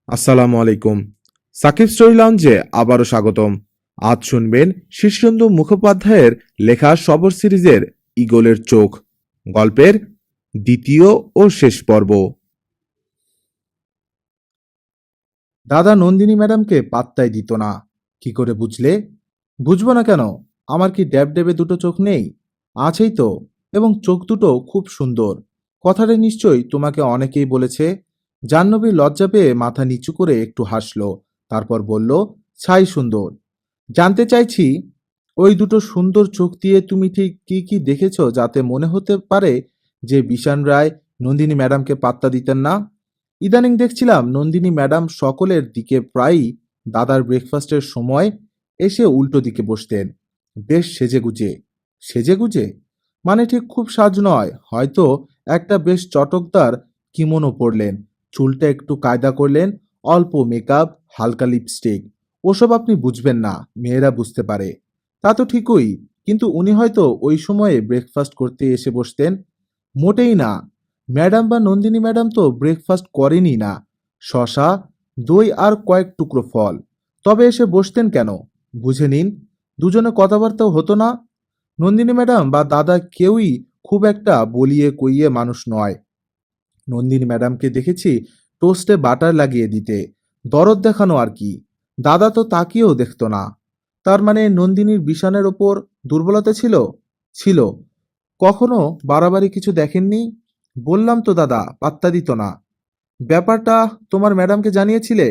আসসালামু আলাইকুম। সাকিব স্টোরি লাউঞ্জে আবারও স্বাগতম। আজ শুনবেন শীর্ষেন্দু মুখোপাধ্যায়ের লেখা সবর সিরিজের ঈগলের চোখ গল্পের দ্বিতীয় ও শেষ পর্ব। দাদা নন্দিনী ম্যাডামকে পাত্তাই দিত না। কি করে বুঝলে? বুঝবো না কেন? আমার কি ড্যাব ডেবে দুটো চোখ নেই? আছেই তো, এবং চোখ দুটো খুব সুন্দর। কথাটা নিশ্চয়ই তোমাকে অনেকেই বলেছে। জাহ্নবী লজ্জা পেয়ে মাথা নিচু করে একটু হাসলো, তারপর বলল, ছাই সুন্দর। জানতে চাইছি, ওই দুটো সুন্দর চোখ দিয়ে তুমি ঠিক কি কি দেখেছো যাতে মনে হতে পারে যে বিশান রায় নন্দিনী ম্যাডামকে পাত্তা দিতেন না? ইদানিং দেখছিলাম নন্দিনী ম্যাডাম সকলের দিকে প্রায়ই দাদার ব্রেকফাস্টের সময় এসে উল্টো দিকে বসতেন, বেশ সেজেগুজে। সেজেগুজে মানে ঠিক খুব সাজ নয়, হয়তো একটা বেশ চটকদার কিমোনো পরলেন, চুলটা একটু কায়দা করলেন, অল্প মেকআপ, হালকা লিপস্টিক। ওসব আপনি বুঝবেন না, মেয়েরা বুঝতে পারে। তা তো ঠিকই, কিন্তু উনি হয়তো ওই সময়ে ব্রেকফাস্ট করতে এসে বসতেন। মোটেই না। ম্যাডাম বা নন্দিনী ম্যাডাম তো ব্রেকফাস্ট করেনি না। শশা, দই আর কয়েক টুকরো ফল। তবে এসে বসতেন কেন? বুঝে নিন, দুজনে কথাবার্তাও হতো না। নন্দিনী ম্যাডাম বা দাদা কেউই খুব একটা বলিয়ে কইয়ে মানুষ নয়। নন্দিনী ম্যাডামকে দেখেছি টোস্টে বাটার লাগিয়ে দিতে, দরদ দেখানো আর কি। দাদা তো তাকিয়েও দেখতো না। তার মানে নন্দিনীর বিছানের ওপর দুর্বলতা ছিল? ছিল। কখনো বাড়াবাড়ি কিছু দেখেননি? বললাম তো দাদা পাত্তা দিত না। ব্যাপারটা তোমার ম্যাডামকে জানিয়েছিলে?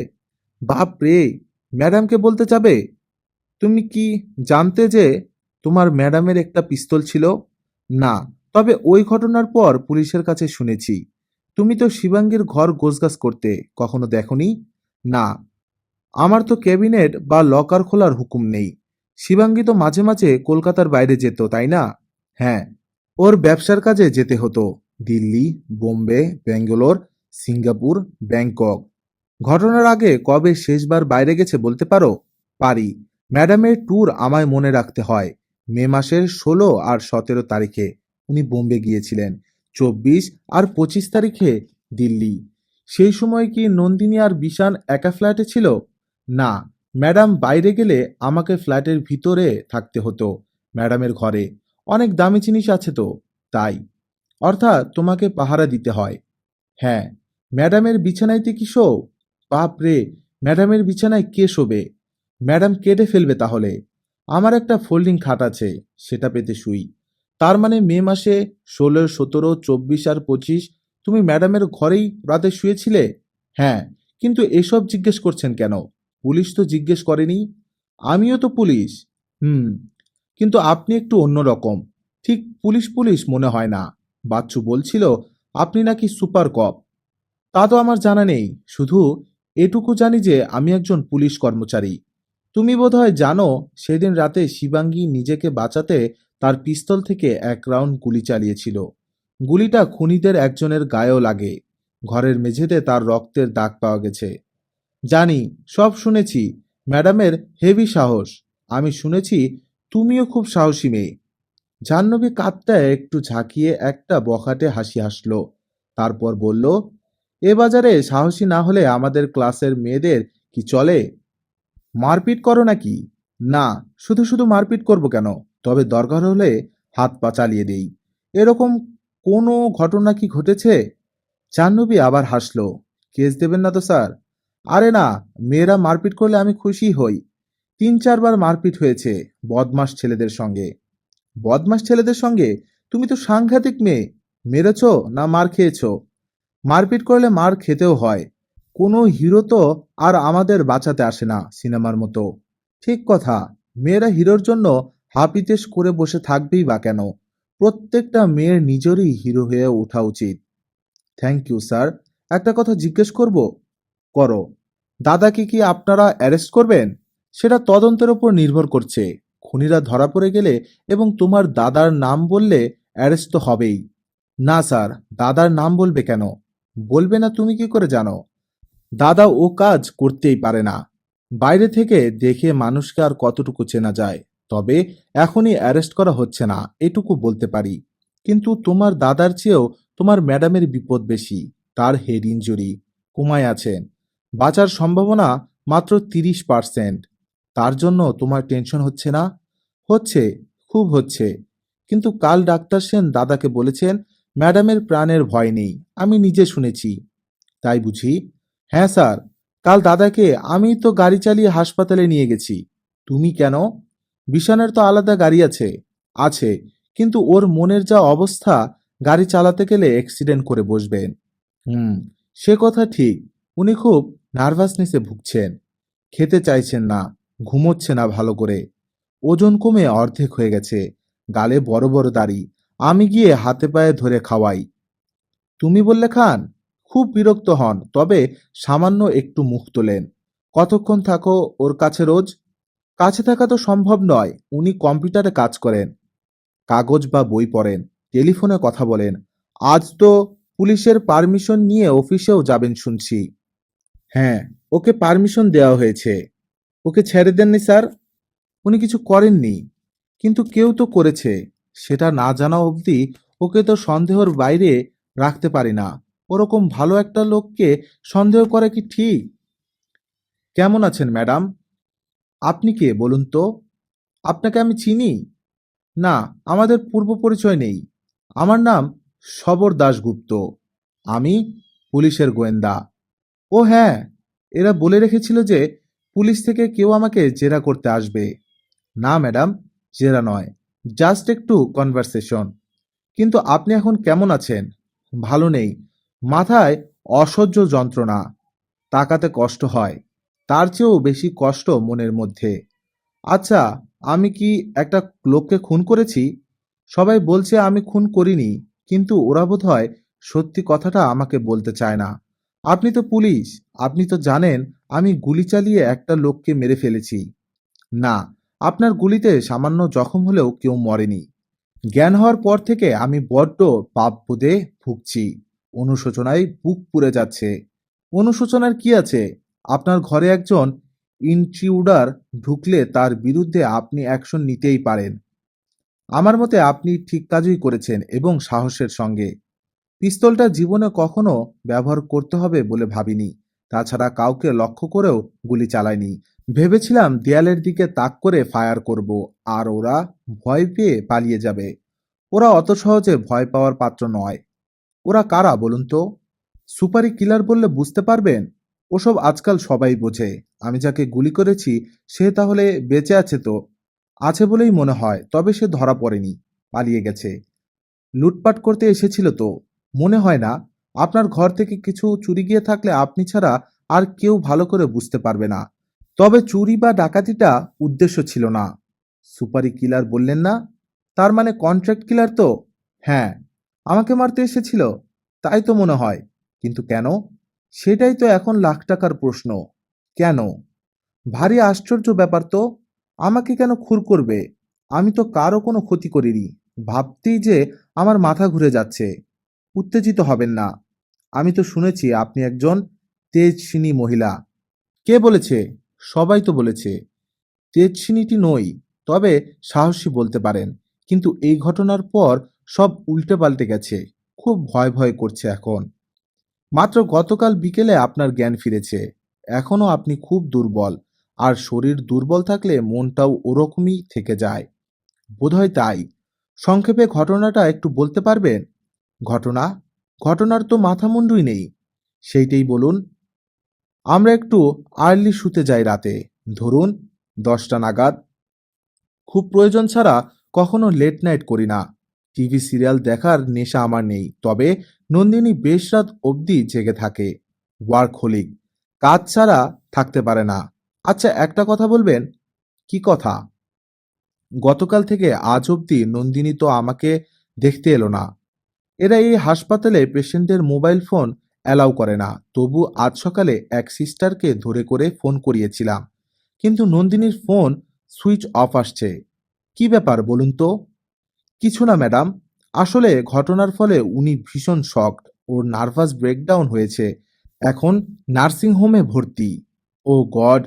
বাপ রে, ম্যাডামকে বলতে যাবে? তুমি কি জানতে যে তোমার ম্যাডামের একটা পিস্তল ছিল? না, তবে ওই ঘটনার পর পুলিশের কাছে শুনেছি। তুমি তো শিবাঙ্গীর ঘর গোছগাছ করতে, কখনো দেখনি? না, আমার তো ক্যাবিনেট বা লকার খোলার হুকুম নেই। শিবাঙ্গী তো মাঝে মাঝে কলকাতার বাইরে যেত, তাই না? হ্যাঁ, ওর ব্যবসার কাজে যেতে হতো। Delhi, Bombay, Bangalore, Singapore, Bangkok. ঘটনার আগে কবে শেষবার বাইরে গেছে বলতে পারো? পারি। ম্যাডামের ট্যুর আমায় মনে রাখতে হয়। মে মাসের ১৬ আর ১৭ তারিখে উনি বোম্বে গিয়েছিলেন, ২৪ আর ২৫ তারিখে দিল্লি। সেই সময় কি নন্দিনী আর বিশান একা ফ্ল্যাটে ছিল? না, ম্যাডাম বাইরে গেলে আমাকে ফ্ল্যাটের ভিতরে থাকতে হতো, ম্যাডামের ঘরে। অনেক দামি জিনিস আছে তো, তাই। অর্থাৎ তোমাকে পাহারা দিতে হয়। হ্যাঁ। ম্যাডামের বিছানাইতে কি শো? বাপ রে, ম্যাডামের বিছানায় কে শোবে? ম্যাডাম কেটে ফেলবে তাহলে। আমার একটা ফোল্ডিং খাট আছে, সেটা পেতে শুই। তার মানে মে মাসে ১৬, ১৭, ২৪ আর ২৫ তুমি ম্যাডামের ঘরেই রাতে শুয়েছিলে? হ্যাঁ, কিন্তু এসব জিজ্ঞেস করছেন কেন? পুলিশ তো জিজ্ঞেস করেনি। আমিও তো পুলিশ। হুম, কিন্তু আপনি একটু অন্যরকম। ঠিক পুলিশ পুলিশ মনে হয় না। বাচ্চু বলছিল আপনি নাকি সুপার কপ। তা তো আমার জানা নেই, শুধু এটুকু জানি যে আমি একজন পুলিশ কর্মচারী। তুমি বোধহয় জানো, সেদিন রাতে শিবাঙ্গী নিজেকে বাঁচাতে তার পিস্তল থেকে ১ রাউন্ড গুলি চালিয়েছিল। গুলিটা খুনিদের একজনের গায়েও লাগে। ঘরের মেঝেতে তার রক্তের দাগ পাওয়া গেছে। জানি, সব শুনেছি। ম্যাডামের হেভি সাহস। আমি শুনেছি তুমিও খুব সাহসী মেয়ে। জাহ্নবী কাঁধটা একটু ঝাঁকিয়ে একটা বখাটে হাসি হাসল, তারপর বলল, এ বাজারে সাহসী না হলে আমাদের ক্লাসের মেয়েদের কি চলে? মারপিট করো নাকি? না, শুধু শুধু মারপিট করব কেন? তবে দরকার হলে হাত পা চালিয়ে দেই। এরকম কোনো ঘটনা কি ঘটেছে? জাহ্নবী আবার হাসল। কেস দেবেন না তো স্যার? আরে না, মেয়েরা মারপিট করলে আমি খুশি হই। ৩-৪ বার মারপিট হয়েছে বদমাস ছেলেদের সঙ্গে। বদমাস ছেলেদের সঙ্গে? তুমি তো সাংঘাতিক মেয়ে। মেরেছো না মার খেয়েছো? মারপিট করলে মার খেতেও হয়। কোনো হিরো তো আর আমাদের বাঁচাতে আসে না সিনেমার মতো। ঠিক কথা। মেয়েরা হিরোর জন্য হাপিতেশ করে বসে থাকবেই বা কেন? প্রত্যেকটা মেয়ের নিজেরই হিরো হয়ে ওঠা উচিত। Thank you sir. একটা কথা জিজ্ঞেস করব? করো। দাদাকে কি আপনারা অ্যারেস্ট করবেন? সেটা তদন্তের ওপর নির্ভর করছে। খুনিরা ধরা পড়ে গেলে এবং তোমার দাদার নাম বললে অ্যারেস্ট তো হবেই। না স্যার, দাদার নাম বলবে কেন? বলবে না তুমি কি করে জানো? দাদা ও কাজ করতেই পারে না। বাইরে থেকে দেখে মানুষকে আর কতটুকু চেনা যায়। তবে এখনই অ্যারেস্ট করা হচ্ছে না, এটুকু বলতে পারি। কিন্তু তোমার দাদার চেয়েও তোমার ম্যাডামের বিপদ বেশি। তার হেড ইনজুরি, কোমায় আছেন। বাঁচার সম্ভাবনা মাত্র 30%। তার জন্য তোমার টেনশন হচ্ছে না? হচ্ছে, খুব হচ্ছে। কিন্তু কাল ডাক্তার সেন দাদাকে বলেছেন ম্যাডামের প্রাণের ভয় নেই। আমি নিজে শুনেছি। তাই বুঝি? হ্যাঁ স্যার, কাল দাদাকে আমি তো গাড়ি চালিয়ে হাসপাতালে নিয়ে গেছি। তুমি কেন? বিশানের তো আলাদা গাড়ি আছে। আছে, কিন্তু ওর মনের যা অবস্থা, গাড়ি চালাতে গেলে অ্যাক্সিডেন্ট করে বসবেন। হুম, সে কথা ঠিক। উনি খুব নার্ভাসনেসে ভুগছেন। খেতে চাইছেন না, ঘুমোচ্ছে না ভালো করে। ওজন কমে অর্ধেক হয়ে গেছে, গালে বড় বড় দাড়ি। আমি গিয়ে হাতে পায়ে ধরে খাওয়াই। তুমি বললে খান। খুব বিরক্ত হন, তবে সামান্য একটু মুখ তোলেন। কতক্ষণ থাকো ওর কাছে রোজ? কাছে থাকা তো সম্ভব নয়। উনি কম্পিউটারে কাজ করেন, কাগজ বা বই পড়েন, টেলিফোনে কথা বলেন। আজ তো পুলিশের পারমিশন নিয়ে অফিসেও যাবেন শুনছি। হ্যাঁ, ওকে পারমিশন দেওয়া হয়েছে। ওকে ছেড়ে দেননি স্যার? উনি কিছু করেননি, কিন্তু কেউ তো করেছে। সেটা না জানা অবধি ওকে তো সন্দেহের বাইরে রাখতে পারি না। ওরকম ভালো একটা লোককে সন্দেহ করা কি ঠিক? কেমন আছেন ম্যাডাম? আপনি কে বলুন তো? আপনাকে আমি চিনি? না, আমাদের পূর্ব পরিচয় নেই। আমার নাম শবর দাশগুপ্ত। আমি পুলিশের গোয়েন্দা। ও হ্যাঁ, এরা বলে রেখেছিল যে পুলিশ থেকে কেউ আমাকে জেরা করতে আসবে। না ম্যাডাম, জেরা নয়, জাস্ট একটু কনভারসেশন। কিন্তু আপনি এখন কেমন আছেন? ভালো নেই। মাথায় অসহ্য যন্ত্রণা, তাকাতে কষ্ট হয়। তার চেয়েও বেশি কষ্ট মনের মধ্যে। আচ্ছা, আমি কি একটা লোককে খুন করেছি? সবাই বলছে আমি খুন করিনি, কিন্তু ওরা বোধহয় সত্যি কথাটা আমাকে বলতে চায় না। আপনি তো পুলিশ, আপনি তো জানেন আমি গুলি চালিয়ে একটা লোককে মেরে ফেলেছি। না, আপনার গুলিতে সামান্য জখম হলেও কেউ মরেনি। জ্ঞান হওয়ার পর থেকে আমি বড্ড পাপবোধে ভুগছি। অনুশোচনায় বুক পুড়ে যাচ্ছে। অনুশোচনার কি আছে? আপনার ঘরে একজন ইন্ট্রুডার ঢুকলে তার বিরুদ্ধে আপনি অ্যাকশন নিতেই পারেন। আমার মতে আপনি ঠিক কাজই করেছেন, এবং সাহসের সঙ্গে। পিস্তলটা জীবনে কখনো ব্যবহার করতে হবে বলে ভাবিনি। তাছাড়া কাউকে লক্ষ্য করেও গুলি চালাইনি। ভেবেছিলাম দেয়ালের দিকে তাক করে ফায়ার করব, আর ওরা ভয় পেয়ে পালিয়ে যাবে। ওরা অত সহজে ভয় পাওয়ার পাত্র নয়। ওরা কারা বলুন তো? সুপারি কিলার বললে বুঝতে পারবেন। ওসব আজকাল সবাই বোঝে। আমি যাকে গুলি করেছি সে তাহলে বেঁচে আছে তো? আছে বলেই মনে হয়, তবে সে ধরা পড়েনি, পালিয়ে গেছে। লুটপাট করতে এসেছিল তো? মনে হয় না। আপনার ঘর থেকে কিছু চুরি গিয়ে থাকলে আপনি ছাড়া আর কেউ ভালো করে বুঝতে পারবে না। তবে চুরি বা ডাকাতিটা উদ্দেশ্য ছিল না। সুপারি কিলার বললেন না? তার মানে কন্ট্রাক্ট কিলার তো? হ্যাঁ, আমাকে মারতে এসেছিল, তাই তো মনে হয়। কিন্তু কেন? সেটাই তো এখন লাখ টাকার প্রশ্ন। কেন? ভারী আশ্চর্য ব্যাপার তো। আমাকে কেন খুন করবে? আমি তো কারো কোনো ক্ষতি করিনি। ভাবতেই যে আমার মাথা ঘুরে যাচ্ছে। উত্তেজিত হবেন না। আমি তো শুনেছি আপনি একজন তেজস্বিনী মহিলা। কে বলেছে? সবাই তো বলেছে। তেজস্বিনীটি নই, তবে সাহসী বলতে পারেন। কিন্তু এই ঘটনার পর সব উল্টে পাল্টে গেছে। খুব ভয় ভয় করছে এখন। মাত্র গতকাল বিকেলে আপনার জ্ঞান ফিরেছে। এখনো আপনি খুব দুর্বল, আর শরীর দুর্বল থাকলে মনটাও ওরকমই থেকে যায়। বোধহয় তাই। সংক্ষেপে ঘটনাটা একটু বলতে পারবেন? ঘটনা? ঘটনার তো মাথা মুন্ডুই নেই। সেইটাই বলুন। আমরা একটু আর্লি শুতে যাই রাতে, ধরুন 10টা নাগাদ। খুব প্রয়োজন ছাড়া কখনো লেট নাইট করি না। টিভি সিরিয়াল দেখার নেশা আমার নেই, তবে নন্দিনী বেশ রাত অবধি জেগে থাকে। ওয়ার্কহোলিক, কাজ ছাড়া থাকতে পারে না। আচ্ছা, একটা কথা বলবেন? কি কথা? গতকাল থেকে আজ অবধি নন্দিনী তো আমাকে দেখতে এলো না। এরা এই হাসপাতালে পেশেন্টের মোবাইল ফোন অ্যালাউ করে না। তবু আজ সকালে এক সিস্টারকে ধরে করে ফোন করিয়েছিলাম, কিন্তু নন্দিনীর ফোন সুইচ অফ আসছে। কি ব্যাপার বলুন তো? কিছু না ম্যাডাম, আসলে ঘটনার ফলে উনি ভীষণ শকড। ওর নার্ভাস ব্রেকডাউন হয়েছে, এখন নার্সিং হোমে ভর্তি। ও গড!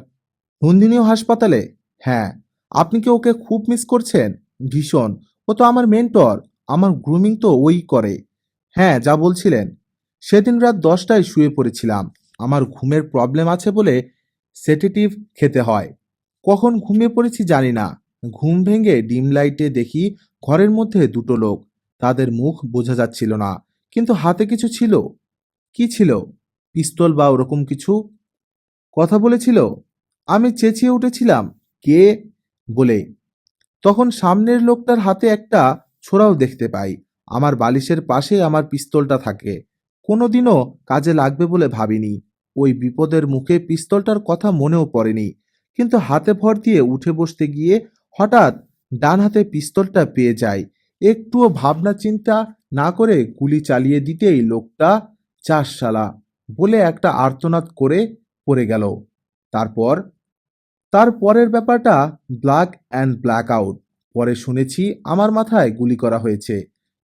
নন্দিনীও হাসপাতালে? হ্যাঁ। আপনি কি ওকে খুব মিস করছেন? ভীষণ। ও তো আমার মেন্টর। আমার গ্রুমিং তো ওই করে। হ্যাঁ, যা বলছিলেন। সেদিন রাত 10টায় শুয়ে পড়েছিলাম। আমার ঘুমের প্রবলেম আছে বলে সেডেটিভ খেতে হয়। কখন ঘুমিয়ে পড়েছি জানি না। ঘুম ভেঙে ডিম লাইটে দেখি ঘরের মধ্যে দুটো লোক। তাদের মুখ বোঝা যাচ্ছিল না, কিন্তু হাতে কিছু ছিল। কি ছিল? পিস্তল বা ওরকম কিছু? কথা বলেছিল। আমি চেঁচিয়ে উঠেছিলাম, কে বলে। তখন সামনের লোকটার হাতে একটা ছোরাও দেখতে পাই। আমার বালিশের পাশে আমার পিস্তলটা থাকে। কোনোদিনও কাজে লাগবে বলে ভাবিনি। ওই বিপদের মুখে পিস্তলটার কথা মনেও পড়েনি, কিন্তু হাতে ভর দিয়ে উঠে বসতে গিয়ে হঠাৎ ডান হাতে পিস্তলটা পেয়ে যাই। একটুও ভাবনা চিন্তা না করে গুলি চালিয়ে দিতেই লোকটা চাস শালা বলে একটা আর্তনাদ করে পড়ে গেল। তারপর তার পরের ব্যাপারটা ব্ল্যাক অ্যান্ড ব্ল্যাক আউট। পরে শুনেছি আমার মাথায় গুলি করা হয়েছে,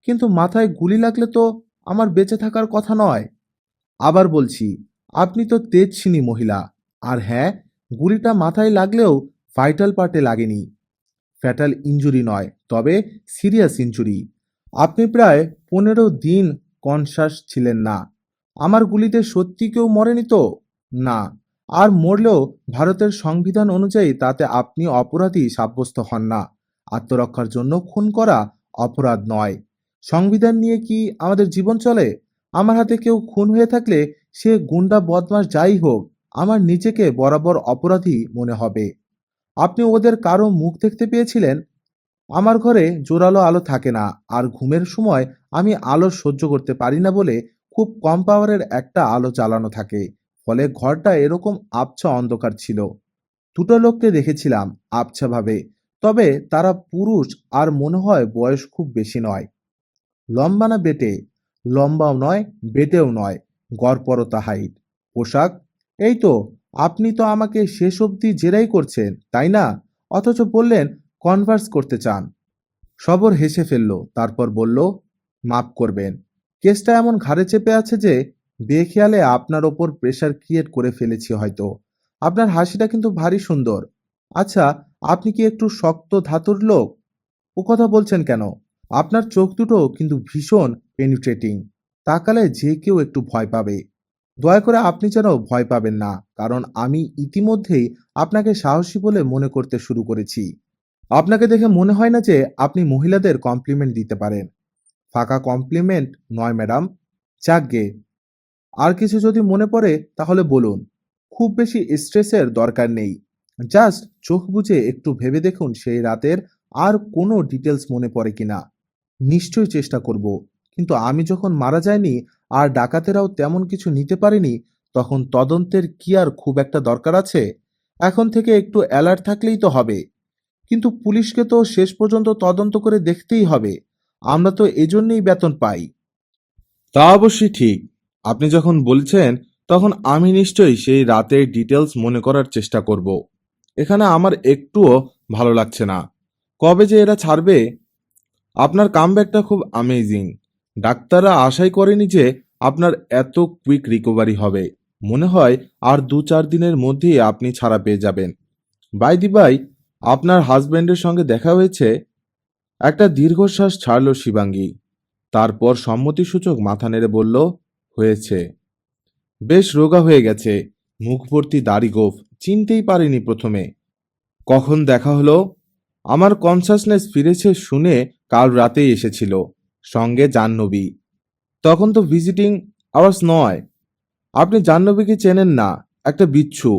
কিন্তু মাথায় গুলি লাগলে তো আমার বেঁচে থাকার কথা নয়। আবার বলছি, আপনি তো তেজস্বিনী মহিলা। আর হ্যাঁ, গুলিটা মাথায় লাগলেও ভাইটাল পার্টে লাগেনি। ফ্যাটাল ইনজুরি নয়, তবে সিরিয়াস ইনজুরি। আপনি প্রায় 15 দিন কনসাস ছিলেন না। আমার গুলিতে সত্যি কেউ মরেনি তো? না। আর মরলেও ভারতের সংবিধান অনুযায়ী তাতে আপনি অপরাধী সাব্যস্ত হন না। আত্মরক্ষার জন্য খুন করা অপরাধ নয়। সংবিধান নিয়ে কি আমাদের জীবন চলে? আমার হাতে কেউ খুন হয়ে থাকলে, সে গুন্ডা বদমাশ যাই হোক, আমার নিজেকে বরাবর অপরাধী মনে হবে। আপনি ওদের কারো মুখ দেখতে পেয়েছিলেন? আমার ঘরে জোরালো আলো থাকে না, আর ঘুমের সময় আমি আলো সহ্য করতে পারি না বলে খুব কম পাওয়ারের একটা আলো জ্বালানো থাকে। ফলে ঘরটা এরকম আবছা অন্ধকার ছিল। দুটো লোককে দেখেছিলাম আবছাভাবে, তবে তারা পুরুষ আর মনে হয় বয়স খুব বেশি নয়। লম্বা না বেটে? লম্বাও নয়, বেটেও নয়, গড়পড়তা হাইট। পোশাক? এই তো, আপনি তো আমাকে শেষ অবধি জেরাই করছেন, তাই না? অথচ বললেন কনভার্স করতে চান। সবর হেসে ফেলল, তারপর বলল, মাফ করবেন, কেসটা এমন ঘাড়ে চেপে আছে যে বেখেয়ালে আপনার ওপর প্রেশার ক্রিয়েট করে ফেলেছি হয়তো। আপনার হাসিটা কিন্তু ভারী সুন্দর। আচ্ছা, আপনি কি একটু শক্ত ধাতুর লোক? ও কথা বলছেন কেন? আপনার চোখ দুটো কিন্তু ভীষণ পেনিট্রেটিং। তাকালে যে কেউ একটু ভয় পাবে। দয়া করে আপনি যেন ভয় পাবেন না, কারণ আমি ইতিমধ্যেই আপনাকে সাহসী বলে মনে করতে শুরু করেছি। আপনাকে দেখে মনে হয় না যে আপনি মহিলাদের কমপ্লিমেন্ট দিতে পারেন। ফাঁকা কমপ্লিমেন্ট নয় ম্যাডাম। যাকগে, আর কিছু যদি মনে পড়ে তাহলে বলুন। খুব বেশি স্ট্রেসের দরকার নেই। জাস্ট চোখ বুজে একটু ভেবে দেখুন সেই রাতের আর কোনো ডিটেলস মনে পড়ে কিনা। নিশ্চয়ই চেষ্টা করব, কিন্তু আমি যখন মারা যায়নি আর ডাকাতেরাও তেমন কিছু নিতে পারেনি, তখন তদন্তের কি আর খুব একটা দরকার আছে? এখন থেকে একটু অ্যালার্ট থাকলেই তো হবে। কিন্তু পুলিশকে তো শেষ পর্যন্ত তদন্ত করে দেখতেই হবে। আমরা তো এজন্যই বেতন পাই। তা অবশ্যই ঠিক। আপনি যখন বলছেন, তখন আমি নিশ্চয়ই সেই রাতের ডিটেলস মনে করার চেষ্টা করব। এখানে আমার একটুও ভালো লাগছে না। কবে যে এরা ছাড়বে? আপনার কামব্যাকটা খুব অ্যামেজিং। ডাক্তাররা আশাই করেনি যে আপনার এত কুইক রিকভারি হবে। মনে হয় আর 2-4 দিনের মধ্যেই আপনি ছাড়া পেয়ে যাবেন। বাই দি বাই, আপনার হাজবেন্ডের সঙ্গে দেখা হয়েছে? একটা দীর্ঘশ্বাস ছাড়ল শিবাঙ্গী। তারপর সম্মতিসূচক মাথা নেড়ে বলল, হয়েছে। বেশ রোগা হয়ে গেছে, মুখ ভর্তি দাড়ি গোঁফ, চিনতেই পারিনি প্রথমে। কখন দেখা হলো? আমার কনসাসনেস ফিরেছে শুনে কাল রাতেই এসেছিল, সঙ্গে জাহ্নবী। তখন তো ভিজিটিং আওয়ার্স নয়। আপনি জাহ্নবীকে চেনেন না, একটা বিচ্ছু।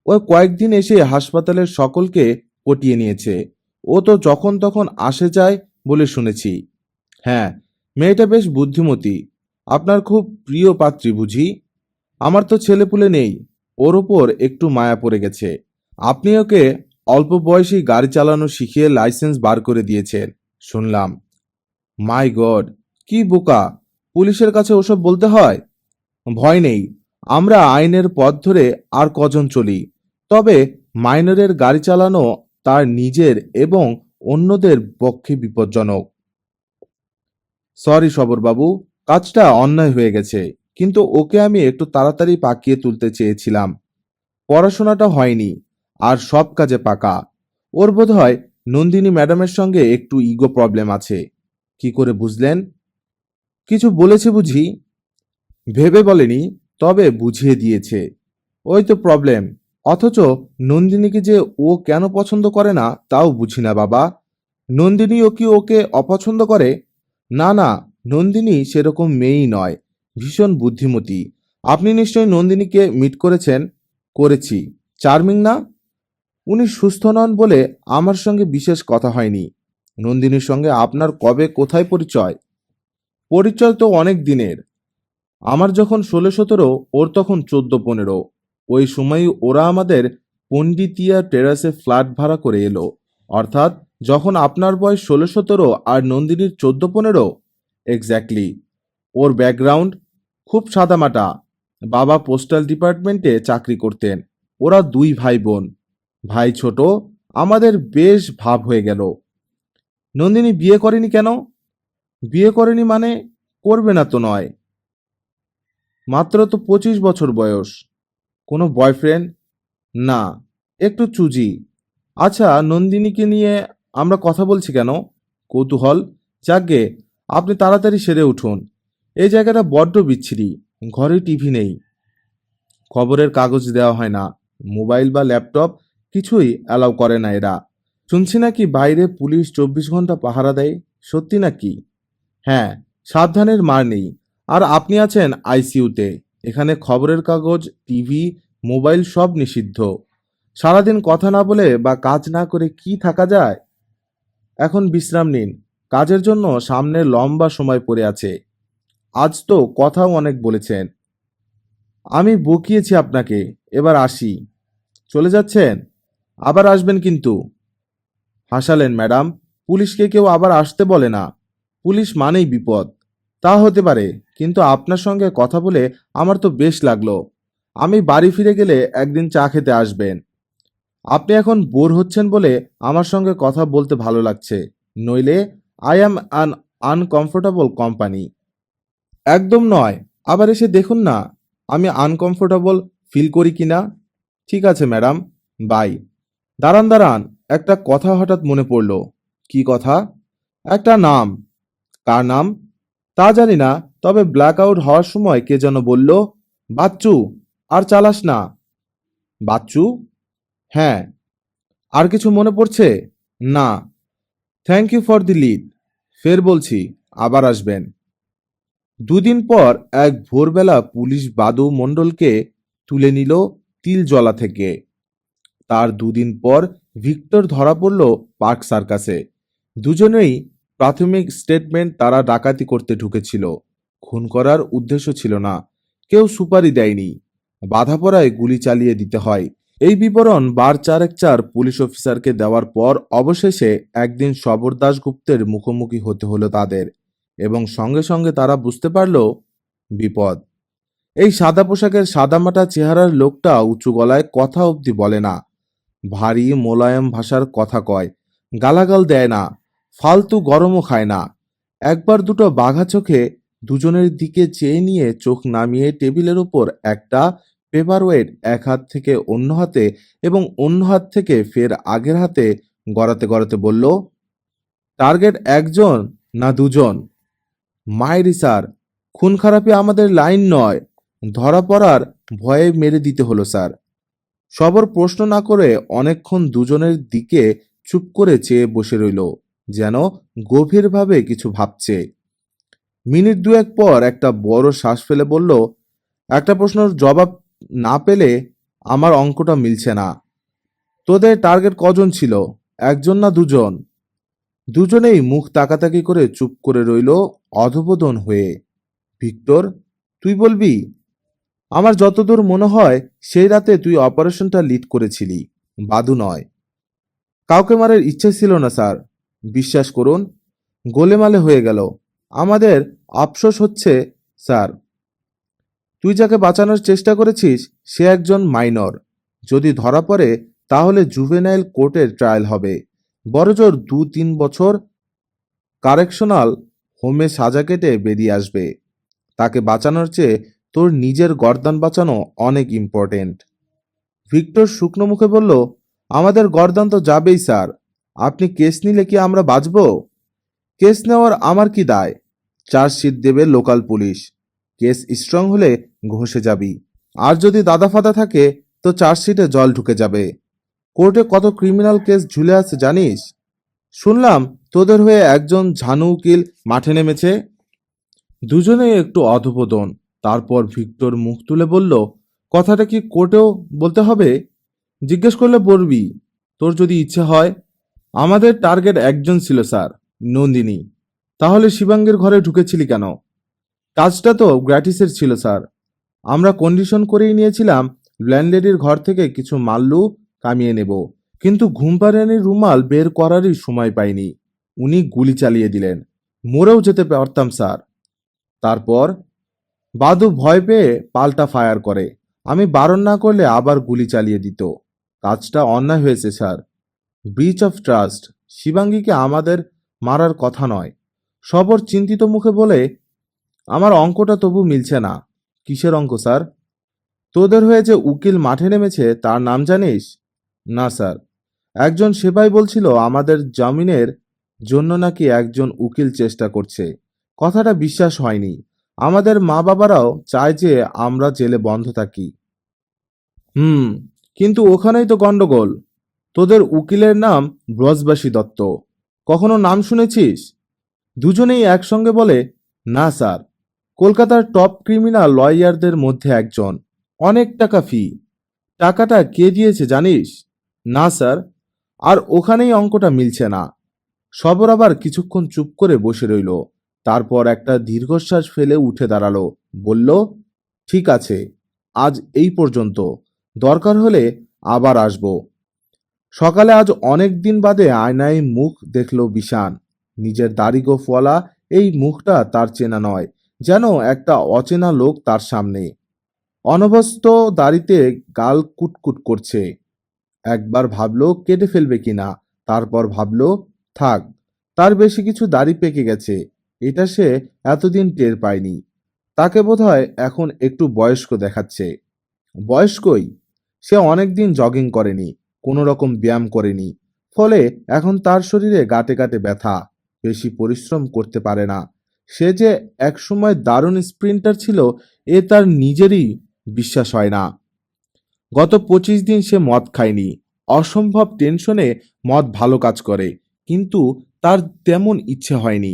ও কয়েকদিন এসে হাসপাতালের সকলকে পটিয়ে নিয়েছে। ও তো যখন তখন আসে যায় বলে শুনেছি। হ্যাঁ, মেয়েটা বেশ বুদ্ধিমতী। আপনার খুব প্রিয় পাত্রী বুঝি? আমার তো ছেলেপুলে নেই, ওর ওপর একটু মায়া পড়ে গেছে। আপনি ওকে অল্প বয়সেই গাড়ি চালানো শিখিয়ে লাইসেন্স বার করে দিয়েছেন শুনলাম। মাই গড, কি বোকা! পুলিশের কাছে ওসব বলতে হয়? ভয় নেই, আমরা আইনের পথ ধরে আর কজন চলি। তবে মাইনরের গাড়ি চালানো তার নিজের এবং অন্যদের পক্ষে বিপজ্জনক। সরি সবরবাবু, কাজটা অন্যায় হয়ে গেছে, কিন্তু ওকে আমি একটু তাড়াতাড়ি পাকিয়ে তুলতে চেয়েছিলাম। পড়াশোনাটা হয়নি, আর সব কাজে পাকা। ওর বোধহয় নন্দিনী ম্যাডামের সঙ্গে একটু ইগো প্রবলেম আছে। কি করে বুঝলেন? কিছু বলেছে বুঝি? ভেবে বলেনি? তবে বুঝিয়ে দিয়েছে। ওই তো প্রবলেম। অথচ নন্দিনীকে যে ও কেন পছন্দ করে না তাও বুঝি না বাবা। নন্দিনীও কি ওকে অপছন্দ করে? না না, নন্দিনী সেরকম মেয়েই নয়, ভীষণ বুদ্ধিমতী। আপনি নিশ্চয়ই নন্দিনীকে মিট করেছেন? করেছি। চার্মিং না? উনি সুস্থ নন বলে আমার সঙ্গে বিশেষ কথা হয়নি। নন্দিনীর সঙ্গে আপনার কবে কোথায় পরিচয়? পরিচয় তো অনেক দিনের। আমার যখন 16-17, ওর তখন 14-15। ওই সময়ই ওরা আমাদের পণ্ডিতিয়া টেরাসে ফ্ল্যাট ভাড়া করে এলো। অর্থাৎ যখন আপনার বয়স 16-17 আর নন্দিনীর 14-15। এক্স্যাক্টলি। ওর ব্যাকগ্রাউন্ড খুব সাদামাটা। বাবা পোস্টাল ডিপার্টমেন্টে চাকরি করতেন। ওরা দুই ভাই বোন। ভাই ছোট। আমাদের বেশ ভাব হয়ে গেল। নন্দিনী বিয়ে করেনি কেন? বিয়ে করেনি মানে? করবে না তো নয়। মাত্র তো 25 বছর বয়স। কোনো বয়ফ্রেন্ড? না, একটু চুজি। আচ্ছা, নন্দিনীকে নিয়ে আমরা কথা বলছি কেন? কৌতূহল। যাকগে, আপনি তাড়াতাড়ি সেরে উঠুন। এই জায়গাটা বড্ড বিচ্ছিরি। ঘরে টিভি নেই, খবরের কাগজ দেওয়া হয় না, মোবাইল বা ল্যাপটপ কিছুই অ্যালাউ করে না এরা। শুনছি নাকি বাইরে পুলিশ 24 ঘন্টা পাহারা দেয়। সত্যি নাকি? হ্যাঁ, সাবধানের মার নেই। আর আপনি আছেন আইসিইউতে। এখানে খবরের কাগজ, টিভি, মোবাইল সব নিষিদ্ধ। সারাদিন কথা না বলে বা কাজ না করে কি থাকা যায়? এখন বিশ্রাম নিন। কাজের জন্য সামনে লম্বা সময় পড়ে আছে। আজ তো কথাও অনেক বলেছেন। আমি বকিয়েছি আপনাকে। এবার আসি। চলে যাচ্ছেন? আবার আসবেন কিন্তু। হাসালেন ম্যাডাম। পুলিশকে কেউ আবার আসতে বলে না। পুলিশ মানেই বিপদ। তা হতে পারে, কিন্তু আপনার সঙ্গে কথা বলে আমার তো বেশ লাগলো। আমি বাড়ি ফিরে গেলে একদিন চা খেতে আসবেন। আপনি এখন বোর হচ্ছেন বলে আমার সঙ্গে কথা বলতে ভালো লাগছে, নইলে I am un uncomfortable company. একদম নয়। আবার এসে দেখুন না আমি আনকমফোর্টেবল ফিল করি কিনা। ঠিক আছে ম্যাডাম, বাই। দাঁড়ান দাঁড়ান, একটা কথা হঠাৎ মনে পড়ল। কি কথা? একটা নাম। কার নাম? তা জানি না, তবে ব্ল্যাক আউট হওয়ার সময় কে যেন বলল, বাচ্চু, আর চালাস না। বাচ্চু? হ্যাঁ। আর কিছু মনে পড়ছে? না। Thank you for the lead. ফের বলছি, আবার আসবেন। দুদিন পর এক ভোরবেলা পুলিশ বাদু মণ্ডলকে তুলে নিল তিলজলা থেকে। তার দুদিন পর ভিক্টর ধরা পড়ল পার্ক সার্কাসে। দুজনেই প্রাথমিক স্টেটমেন্ট, তারা ডাকাতি করতে ঢুকেছিল। খুন করার উদ্দেশ্য ছিল না। কেউ সুপারি দেয়নি। বাধা পড়ায় গুলি চালিয়ে দিতে হয়। এই বিবরণ বার চারেক চার পুলিশ অফিসারকে দেওয়ার পর অবশেষে একদিন শবর দাশগুপ্তের মুখোমুখি হতে হলো তাদের, এবং সঙ্গে সঙ্গে তারা বুঝতে পারল বিপদ। এই সাদা পোশাকের সাদামাটা চেহারার লোকটা উঁচু গলায় কথা অবধি বলে না। ভারী মোলায়েম ভাষার কথা কয়, গালাগাল দেয় না, ফালতু গরমও খায় না। একবার দুটো বাঘা চোখে দুজনের দিকে চেয়ে নিয়ে চোখ নামিয়ে টেবিলের ওপর একটা পেপার ওয়েট এক হাত থেকে অন্য হাতে এবং অন্য হাত থেকে ফের আগের হাতে গড়াতে গড়াতে বলল, টার্গেট একজন না দুজন? মাইরি স্যার, খুন খারাপি আমাদের লাইন নয়। ধরা পড়ার ভয়ে মেরে দিতে হলো স্যার। সবর প্রশ্ন না করে অনেকক্ষণ দুজনের দিকে চুপ করে চেয়ে বসে রইল, যেন গভীরভাবে কিছু ভাবছে। মিনিট দুয়েক পর একটা বড় শ্বাস ফেলে বলল, একটা প্রশ্নের জবাব না পেলে আমার অঙ্কটা মিলছে না। তোদের টার্গেট কজন ছিল, একজন না দুজন? দুজনেই মুখ তাকাতাকি করে চুপ করে রইল অধোবদন হয়ে। ভিক্টর, তুই বলবি? আমার যতদূর মনে হয় সেই রাতে তুই অপারেশনটা লিড করেছিলি, বাদু নয়। কাউকে মারার ইচ্ছে ছিল না স্যার, বিশ্বাস করুন। গোলেমালে হয়ে গেল। আমাদের আফসোস হচ্ছে স্যার, তুই যাকে বাঁচানোর চেষ্টা করেছিস সে একজন মাইনর। যদি ধরা পড়ে তাহলে জুভেনাইল কোর্টের ট্রায়াল হবে। বড়জোর 2-3 বছর কারেকশনাল হোমে সাজা কেটে বেরিয়ে আসবে। তাকে বাঁচানোর চেয়ে তোর নিজের গর্দান বাঁচানো অনেক ইম্পর্টেন্ট। ভিক্টর শুকনো মুখে বলল, আমাদের গর্দান তো যাবেই স্যার। আপনি কেস নিলে কি আমরা বাঁচব? কেস নেওয়ার আমার কি দায়? চার্জশিট দেবে লোকাল পুলিশ। কেস স্ট্রং হলে ঘষে যাবি। আর যদি দাদা ফাদা থাকে তো চার্জশিটে জল ঢুকে যাবে। কোর্টে কত ক্রিমিনাল কেস ঝুলে আছে জানিস? শুনলাম তোদের হয়ে একজন ঝানু উকিল মাঠে নেমেছে। দুজনেই একটু অধপতন। তারপর ভিক্টর মুখ তুলে বলল, কথাটা কি কোর্টেও বলতে হবে? জিজ্ঞেস করলে বলবি, তোর যদি ইচ্ছে হয়। আমাদের টার্গেট একজন ছিল স্যার, নন্দিনী। তাহলে শিবাঙ্গের ঘরে ঢুকেছিলি কেন? কাজটা তো গ্র্যাটিসের ছিল স্যার। আমরা কন্ডিশন করেই নিয়েছিলাম ল্যান্ডলেডির ঘর থেকে কিছু মাল্লু কামিয়ে নেব, কিন্তু ঘুমপাড়ানির রুমাল বের করারই সময় পাইনি। উনি গুলি চালিয়ে দিলেন। মরেও যেতে পারতাম স্যার। তারপর বাদু ভয় পেয়ে পাল্টা ফায়ার করে। আমি বারণ না করলে আবার গুলি চালিয়ে দিত। কাজটা অন্যায় হয়েছে স্যার। Breach of trust. শিবাঙ্গীকে আমাদের মারার কথা নয়। সবর চিন্তিত মুখে বলে, আমার অঙ্কটা তবু মিলছে না। কিসের অঙ্ক স্যার? তোদের হয়ে যে উকিল মাঠে নেমেছে তার নাম জানিস? না স্যার। একজন সেপাই বলছিল আমাদের জামিনের জন্য নাকি একজন উকিল চেষ্টা করছে। কথাটা বিশ্বাস হয়নি। আমাদের মা বাবারাও চায় যে আমরা জেলে বন্ধ থাকি। হুম, কিন্তু ওখানেই তো গন্ডগোল। তোদের উকিলের নাম ব্রজবাসী দত্ত। কখনো নাম শুনেছিস? দুজনেই একসঙ্গে বলে, না স্যার। কলকাতার টপ ক্রিমিনাল লয়ারদের মধ্যে একজন। অনেক টাকা ফি। টাকাটা কে দিয়েছে জানিস? না স্যার। আর ওখানেই অঙ্কটা মিলছে না। সবর আবার কিছুক্ষণ চুপ করে বসে রইল। তারপর একটা দীর্ঘশ্বাস ফেলে উঠে দাঁড়ালো। বলল, ঠিক আছে, আজ এই পর্যন্ত। দরকার হলে আবার আসব। সকালে আজ অনেক দিন বাদে আয়নায় মুখ দেখল বিশান। নিজের দাড়ি গোঁফওয়ালা এই মুখটা তার চেনা নয়, যেন একটা অচেনা লোক তার সামনে। অনভ্যস্ত দাড়িতে গাল কুটকুট করছে। একবার ভাবলো কেটে ফেলবে কিনা, তারপর ভাবলো থাক, তার বেশি কিছু দাড়ি পেকে গেছে। এটা সে এতদিন টের পায়নি। তাকে বোধহয় এখন একটু বয়স্ক দেখাচ্ছে। বয়স্কই। সে অনেকদিন জগিং করেনি, কোনো রকম ব্যায়াম করেনি। ফলে এখন তার শরীরে গাঁটে গাঁটে ব্যথা। বেশি পরিশ্রম করতে পারে না। সে যে একসময় দারুণ স্প্রিন্টার ছিল এ তার নিজেরই বিশ্বাস হয় না। গত 25 দিন সে মদ খায়নি। অসম্ভব টেনশনে মদ ভালো কাজ করে, কিন্তু তার তেমন ইচ্ছে হয়নি।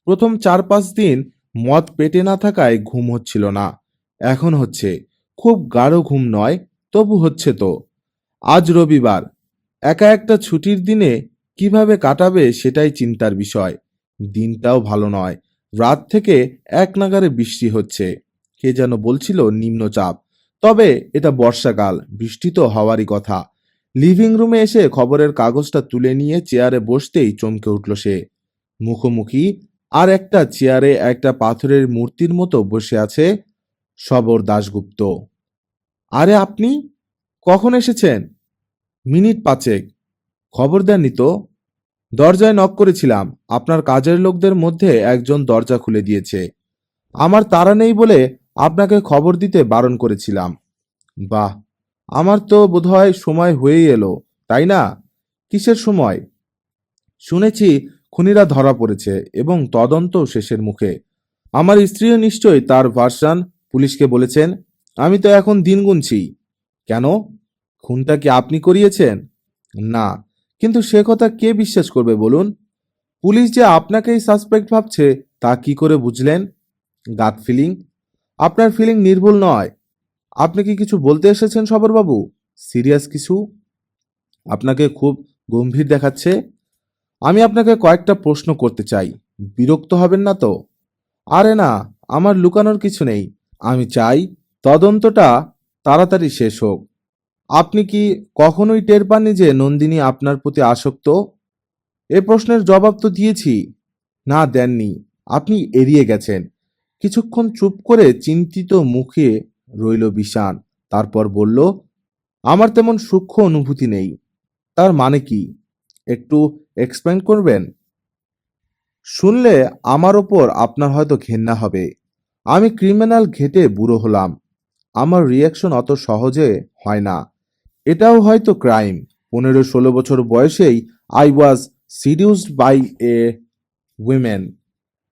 প্রথম 4-5 দিন মদ পেটে না থাকায় ঘুম হচ্ছিল না। এখন হচ্ছে। খুব গাঢ় ঘুম নয়, তবু হচ্ছে তো। আজ রবিবার। একা একটা ছুটির দিনে কিভাবে কাটাবে সেটাই চিন্তার বিষয়। দিনটাও ভালো নয়। রাত থেকে এক নাগাড়ে বৃষ্টি হচ্ছে। কে যেন বলছিল নিম্নচাপ। তবে এটা বর্ষাকাল, বৃষ্টি তো হওয়ারই কথা। লিভিং রুমে এসে খবরের কাগজটা তুলে নিয়ে চেয়ারে বসতেই চমকে উঠল সে। মুখোমুখি আর একটা চেয়ারে একটা পাথরের মূর্তির মতো বসে আছে সবর দাশগুপ্ত। আরে আপনি কখন এসেছেন? মিনিট 5। খবর দেননি তো? দরজায় নক করেছিলাম। আপনার কাজের লোকদের মধ্যে একজন দরজা খুলে দিয়েছে। আমার তাড়া নেই বলে আপনাকে খবর দিতে বারণ করেছিলাম। বাহ, আমার তো বোধহয় সময় হয়েই এলো, তাই না? কিসের সময়? শুনেছি খুনিরা ধরা পড়েছে এবং তদন্ত শেষের মুখে। আমার স্ত্রীও নিশ্চয়ই তার ভার্সান পুলিশকে বলেছেন। আমি তো এখন দিন গুনছি। কেন? খুনটা কি আপনি করিয়েছেন? না, কিন্তু সে কথা কে বিশ্বাস করবে বলুন? পুলিশ যে আপনাকেই সাসপেক্ট ভাবছে তা কি করে বুঝলেন? Gut feeling. আপনার ফিলিং নির্ভুল নয়। আপনি কি কিছু বলতে এসেছেন সবরবাবু? সিরিয়াস কিছু? আপনাকে খুব গম্ভীর দেখাচ্ছে। আমি আপনাকে কয়েকটা প্রশ্ন করতে চাই। বিরক্ত হবেন না তো? আরে না, আমার লুকানোর কিছু নেই। আমি চাই তদন্তটা তাড়াতাড়ি শেষ হোক। আপনি কি কখনোই টের পাননি যে নন্দিনী আপনার প্রতি আসক্ত? এ প্রশ্নের জবাব তো দিয়েছি। না, দেননি। আপনি এড়িয়ে গেছেন। কিছুক্ষণ চুপ করে চিন্তিত মুখে রইল বিশান। তারপর বলল, আমার তেমন সূক্ষ্ম অনুভূতি নেই। তার মানে কি? একটু এক্সপ্লেন করবেন? শুনলে আমার ওপর আপনার হয়তো ঘেন্না হবে। আমি ক্রিমিনাল ঘেটে বুড়ো হলাম। আমার রিয়াকশন অত সহজে হয় না। এটাও হয়তো ক্রাইম। 15-16 বছর বয়সেই I was seduced by a women.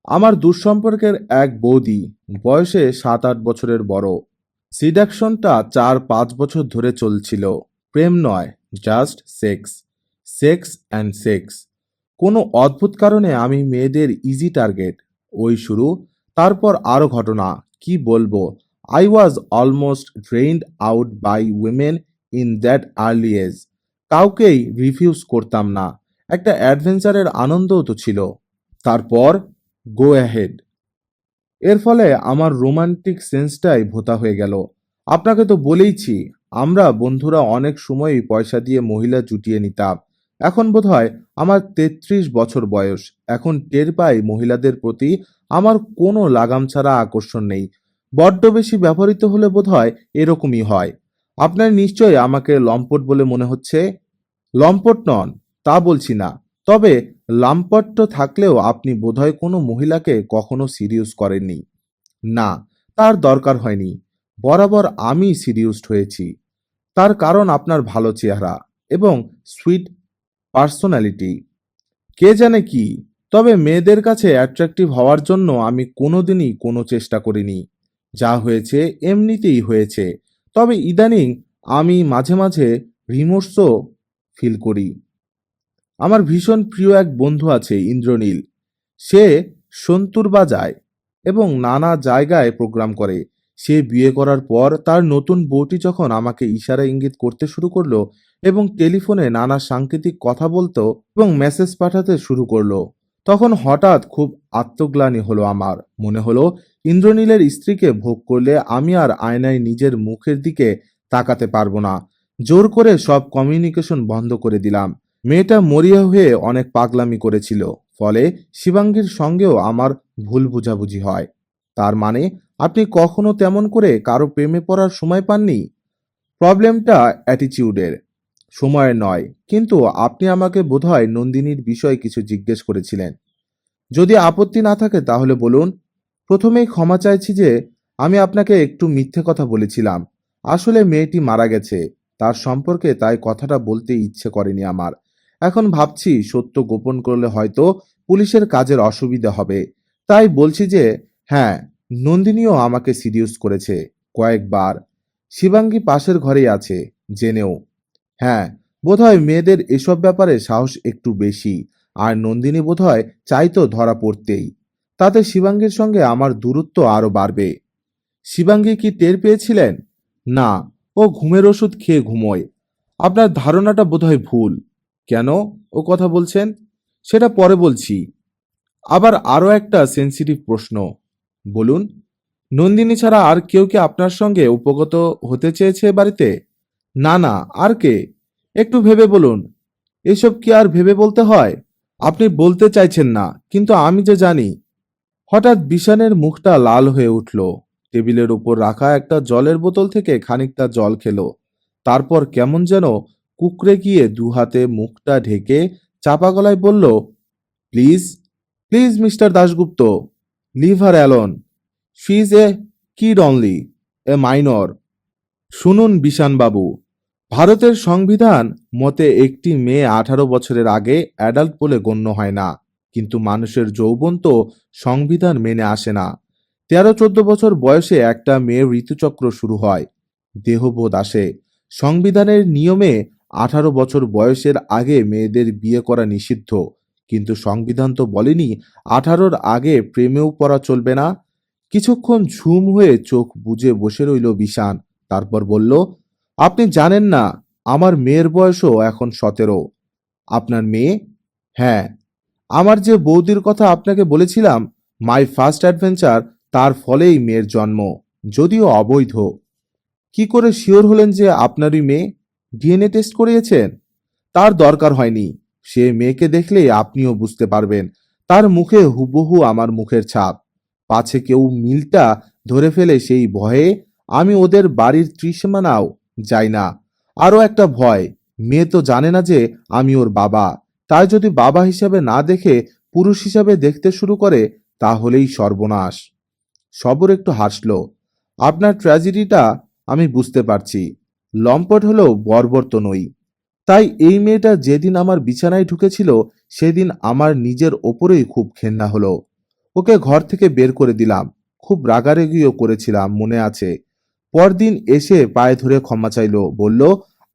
আমার দূরসম্পর্কের এক বৌদি, বয়সে 7-8 বছরের বড়। সিডাকশনটা 4-5 বছর ধরে চলছিল। প্রেম নয়, just sex. Sex and sex. কোনো অদ্ভুত কারণে আমি মেয়েদের ইজি টার্গেট। ওই শুরু, তারপর আরো ঘটনা। কি বলবো, I was almost drained out by women in that early age. কাউকেই রিফিউজ করতাম না। একটা অ্যাডভেঞ্চারের আনন্দও তো ছিল। তারপর গো অ্যাহেড। এর ফলে আমার রোমান্টিক সেন্সটাই ভোঁতা হয়ে গেল। আপনাকে তো বলেইছি, আমরা বন্ধুরা অনেক সময়ই পয়সা দিয়ে মহিলা জুটিয়ে নিতাম। এখন বোধহয় আমার 33 বছর বয়স। এখন টের পাই মহিলাদের প্রতি আমার কোনো লাগাম ছাড়া আকর্ষণ নেই। বড্ড বেশি ব্যবহৃত হলে বোধহয় এরকমই হয়। আপনার নিশ্চয়ই আমাকে লম্পট বলে মনে হচ্ছে। লম্পট নন, তা বলছি না। তবে লাম্পট্য থাকলেও আপনি বোধহয় কোনো মহিলাকে কখনো সিরিয়াস করেননি। না, তার দরকার হয়নি। বরাবর আমি সিরিয়াসড হয়েছি। তার কারণ আপনার ভালো চেহারা এবং সুইট পার্সোনালিটি। কে জানে কি, তবে মেয়েদের কাছে অ্যাট্রাকটিভ হওয়ার জন্য আমি কোনোদিনই কোনো চেষ্টা করিনি। যা হয়েছে এমনিতেই হয়েছে। তবে ইদানিং আমি মাঝে মাঝে রিমোর্সও ফিল করি। আমার ভীষণ প্রিয় এক বন্ধু আছে, ইন্দ্রনীল। সে সন্তুর বাজায় এবং নানা জায়গায় প্রোগ্রাম করে। সে বিয়ে করার পর তার নতুন বউটি যখন আমাকে ইশারা ইঙ্গিত করতে শুরু করলো এবং টেলিফোনে নানা সাংকেতিক কথা বলতো এবং মেসেজ পাঠাতে শুরু করলো, তখন হঠাৎ খুব আত্মগ্লানি হলো আমার। মনে হলো ইন্দ্রনীলের স্ত্রীকে ভোগ করলে আমি আর আয়নায় নিজের মুখের দিকে তাকাতে পারবো না। জোর করে সব কমিউনিকেশন বন্ধ করে দিলাম। মেয়েটা মরিয়া হয়ে অনেক পাগলামি করেছিল। ফলে শিবাঙ্গীর সঙ্গেও আমার ভুল বোঝাবুঝি হয়। তার মানে আপনি কখনো তেমন করে কারো প্রেমে পড়ার সময় পাননি? প্রবলেমটা অ্যাটিচিউডের, সময়ের নয়। কিন্তু আপনি আমাকে বোধহয় নন্দিনীর বিষয়ে কিছু জিজ্ঞেস করেছিলেন। যদি আপত্তি না থাকে তাহলে বলুন। প্রথমেই ক্ষমা চাইছি যে আমি আপনাকে একটু মিথ্যে কথা বলেছিলাম। আসলে মেয়েটি মারা গেছে। তার সম্পর্কে তাই কথাটা বলতে ইচ্ছে করেনি আমার। এখন ভাবছি সত্য গোপন করলে হয়তো পুলিশের কাজের অসুবিধা হবে। তাই বলছি যে হ্যাঁ, নন্দিনীও আমাকে সিডিউস করেছে কয়েকবার। শিবাঙ্গী পাশের ঘরেই আছে, জেনেও। হ্যাঁ, বোধহয় মেয়েদের এসব ব্যাপারে সাহস একটু বেশি। আর নন্দিনী বোধহয় চাইতো ধরা পড়তেই। তাতে শিবাঙ্গীর সঙ্গে আমার দূরত্ব আরো বাড়বে। শিবাঙ্গী কি টের পেয়েছিলেন? না, ও ঘুমের ওষুধ খেয়ে ঘুমোয়। আপনার ধারণাটা বোধহয় ভুল। কেন ও কথা বলছেন সেটা পরে বলছি। আবার আরো একটা সেনসিটিভ প্রশ্ন। বলুন। নন্দিনী ছাড়া আর কেউ কি আপনার সঙ্গে উপগত হতে চেয়েছে এ বাড়িতে? না না, আর কে? একটু ভেবে বলুন। এসব কি আর ভেবে বলতে হয়? আপনি বলতে চাইছেন না, কিন্তু আমি যে জানি। হঠাৎ বিশানের মুখটা লাল হয়ে উঠল। টেবিলের উপর রাখা একটা জলের বোতল থেকে খানিকটা জল খেলো। তারপর কেমন যেন কুকড়ে গিয়ে দুহাতে মুখটা ঢেকে চাপা গলায় বলল, please, please mister Dasgupta, leave her alone. She is a kid only, a minor. শুনুন বিশানবাবু, ভারতের সংবিধান মতে একটি মেয়ে 18 বছরের আগে অ্যাডাল্ট বলে গণ্য হয় না। কিন্তু মানুষের যৌবন তো সংবিধান মেনে আসে না। 13-14 বছর বয়সে একটা মেয়ের ঋতুচক্র শুরু হয়, দেহবোধ আসে। সংবিধানের নিয়মে 18 বছর বয়সের আগে মেয়েদের বিয়ে করা নিষিদ্ধ। কিন্তু সংবিধান তো বলেনি 18-র আগে প্রেমেও পড়া চলবে না। কিছুক্ষণ ঝুম হয়ে চোখ বুজে বসে রইল বিশান। তারপর বলল, আপনি জানেন না, আমার মেয়ের বয়সও এখন 17। আপনার মেয়ে? হ্যাঁ, আমার যে বৌদির কথা আপনাকে বলেছিলাম, মাই ফার্স্ট অ্যাডভেঞ্চার, তার ফলেই মেয়ের জন্ম, যদিও অবৈধ। কি করে শিওর হলেন যে আপনারই মেয়ে? ডিএনএ টেস্ট করিয়েছেন? তার দরকার হয়নি। সে মেয়েকে দেখলেই আপনিও বুঝতে পারবেন। তার মুখে হুবহু আমার মুখের ছাপ। পাছে কেউ মিলটা ধরে ফেলে সেই ভয়ে আমি ওদের বাড়ির ত্রিসীমানাও যাই না। আরও একটা ভয়, মেয়ে তো জানে না যে আমি ওর বাবা। তাই যদি বাবা হিসাবে না দেখে পুরুষ হিসাবে দেখতে শুরু করে, তাহলেই সর্বনাশ। সবর একটু হাসল। আপনার ট্র্যাজেডিটা আমি বুঝতে পারছি। লম্পট হলেও বর্বর তো নই। তাই এই মেয়েটা যেদিন আমার বিছানায় ঢুকেছিল, সেদিন আমার নিজের ওপরেই খুব ঘেন্না হলো। ওকে ঘর থেকে বের করে দিলাম। খুব রাগারাগিও করেছিলাম, মনে আছে। পরদিন এসে পায়ে ধরে ক্ষমা চাইল, বলল,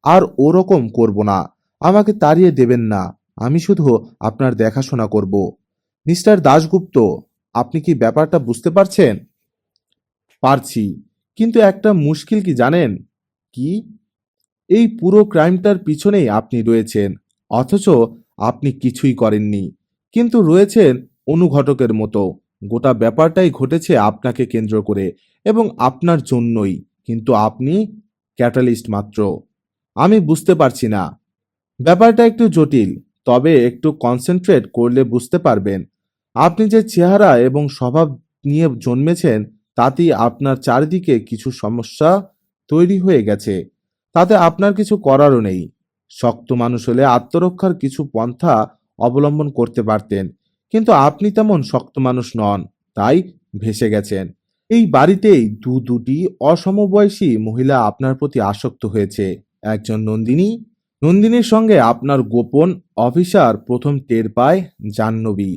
আর ওরকম করব না, আমাকে তাড়িয়ে দেবেন না, আমি শুধু আপনার দেখাশোনা করব। মিস্টার দাশগুপ্ত, আপনি কি ব্যাপারটা বুঝতে পারছেন? পারছি, কিন্তু একটা মুশকিল কি জানেন? কি? এই পুরো ক্রাইমটার পিছনেই আপনি রয়েছেন, অথচ আপনি কিছুই করেননি, কিন্তু রয়েছেন অনুঘটকের মতো। গোটা ব্যাপারটাই ঘটেছে আপনাকে কেন্দ্র করে এবং আপনার জন্যই, কিন্তু আপনি ক্যাটালিস্ট মাত্র। আমি বুঝতে পারছি না, ব্যাপারটা একটু জটিল, তবে একটু কনসেন্ট্রেট করলে বুঝতে পারবেন। আপনি যে চেহারা এবং স্বভাব নিয়ে জন্মেছেন, তাতেই আপনার চারিদিকে কিছু সমস্যা তৈরি হয়ে গেছে, তাতে আপনার কিছু করারও নেই। শক্ত মানুষ হলে আত্মরক্ষার কিছু পন্থা অবলম্বন করতে পারতেন, কিন্তু আপনি তেমন শক্ত মানুষ নন, তাই ভেসে গেছেন। এই বাড়িতেই দুটি অসমবয়সী মহিলা আপনার প্রতি আসক্ত হয়েছে, একজন নন্দিনী, নন্দিনীর সঙ্গে আপনার গোপন অফিসার প্রথম টের পায় জাহ্নবী,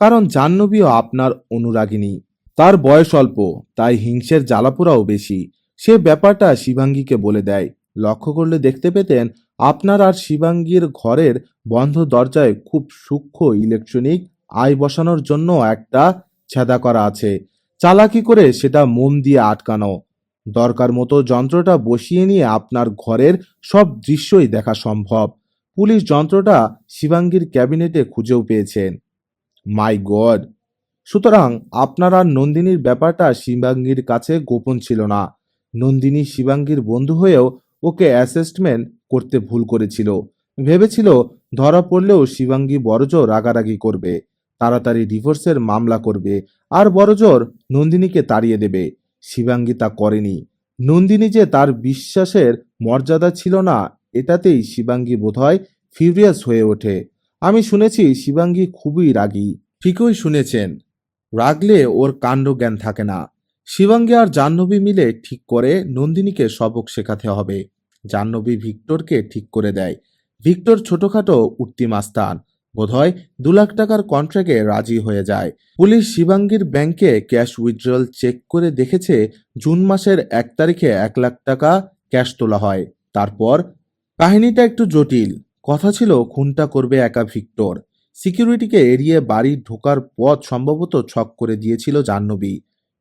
কারণ জাহ্নবীও আপনার অনুরাগিনী। তার বয়স অল্প, তাই হিংসের জ্বালাপোড়াও বেশি। সে ব্যাপারটা শিবাঙ্গীকে বলে দেয়। লক্ষ্য করলে দেখতে পেতেন আপনার আর শিবাঙ্গীর ঘরের বন্ধ দরজায় খুব সূক্ষ্ম ইলেকট্রনিক আই বসানোর জন্য একটা ছেদা করা আছে। চালাকি করে সেটা মোম দিয়ে আটকানো। দরকার মতো যন্ত্রটা বসিয়ে নিয়ে আপনার ঘরের সব দৃশ্যই দেখা সম্ভব। পুলিশ যন্ত্রটা শিবাঙ্গীর ক্যাবিনেটে খুঁজেও পেয়েছেন। মাই গড! সুতরাং আপনার আর নন্দিনীর ব্যাপারটা শিবাঙ্গীর কাছে গোপন ছিল না। নন্দিনী শিবাঙ্গীর বন্ধু হয়েও ওকে অ্যাসেসমেন্ট করতে ভুল করেছিল। ভেবেছিল ধরা পড়লেও শিবাঙ্গী বড়জোর রাগারাগি করবে, তাড়াতাড়ি ডিভোর্সের মামলা করবে আর বড়জোর নন্দিনীকে তাড়িয়ে দেবে। শিবাঙ্গী তা করেনি। নন্দিনী যে তার বিশ্বাসের মর্যাদা ছিল না, এটাতেই শিবাঙ্গী বোধহয় ফিউরিয়াস হয়ে ওঠে। আমি শুনেছি শিবাঙ্গী খুবই রাগী। ঠিকই শুনেছেন, রাগলে ওর কাণ্ডজ্ঞান থাকে না। শিবাঙ্গী আর জাহ্নবী মিলে ঠিক করে নন্দিনীকে সবক শেখাতে হবে। জাহ্নবী ভিক্টরকে ঠিক করে দেয়। ভিক্টর ছোটখাটো উঠতি মাস্তান, বোধহয় 2 লাখ টাকার কন্ট্রাক্টে রাজি হয়ে যায়। পুলিশ শিবাঙ্গীর ব্যাংকে ক্যাশ উইথড্রল চেক করে দেখেছে জুন মাসের 1 তারিখে 1 লাখ টাকা ক্যাশ তোলা হয়। তারপর কাহিনীটা একটু জটিল। কথা ছিল খুনটা করবে একা ভিক্টর। সিকিউরিটিকে এড়িয়ে বাড়ি ঢোকার পথ সম্ভবত ছক করে দিয়েছিল জাহ্নবী।